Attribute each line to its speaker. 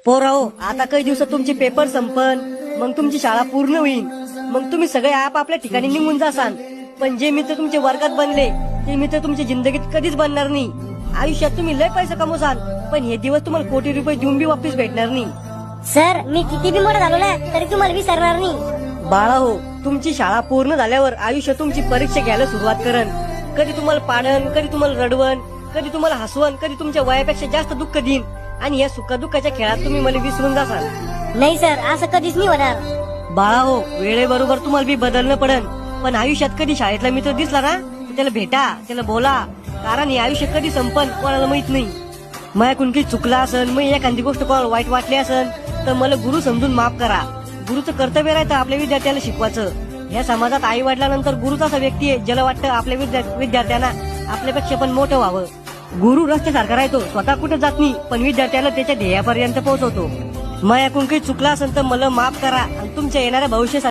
Speaker 1: पोराओ, आता काही दिवसात तुमचे पेपर संपन, मग तुमची शाळा पूर्ण होईल. मग तुम्ही सगळे आपापल्या ठिकाणी निघून जासान. पण जे मित्र तुमचे वर्गात बनले ते मित्र तुमच्या जिंदगीत कधीच बनणार नाही. आयुष्यात तुम्ही लय पैसा कमवसान, पण हे दिवस तुम्हाला कोटी रुपये देऊन बी वापस भेटणार नाही.
Speaker 2: सर, मी किती बी मोठा झालो ना तरी तुम्हाला विसरणार नाही.
Speaker 1: बाळा हो, तुमची शाळा पूर्ण झाल्यावर आयुष्य तुमची परीक्षा घ्यायला सुरुवात करन. कधी तुम्हाला पाडन, कधी तुम्हाला रडवण, कधी तुम्हाला हसवण, कधी तुमच्या वयापेक्षा जास्त दुःख देईन. आणि या सुखदुःखाच्या खेळात तुम्ही मला विसरून जासाल.
Speaker 2: नाही सर, असं कधीच नाही होणार.
Speaker 1: बाळा हो, वेळेबरोबर तुम्हाला बी बदलणं पडन. पण आयुष्यात कधी शाळेतला मित्र दिसला ना तर त्याला भेटा, त्याला बोला. कारण हे आयुष्य कधी संपन कोणाला माहित नाही. माझ्याकडून काही चुकला असन, मग एखादी गोष्ट कोणाला वाईट वाटली असन तर मला गुरु समजून माफ करा. गुरुचं कर्तव्य राहतं आपल्या विद्यार्थ्याला शिकवायचं. या समाजात आई वडिलांनंतर गुरुच असा व्यक्ती आहे ज्याला वाटतं आपल्या विद्यार्थ्यांना आपल्यापेक्षा पण मोठं व्हावं. गुरु रस्त्यासारखा राहतो, स्वतः कुठे जात नाही, पण विद्यार्थ्याला त्याच्या ध्येयापर्यंत पोहोचवतो. माझ्याकडून काही चुकला असेल तर मला माफ करा आणि तुमच्या येणाऱ्या भविष्यासाठी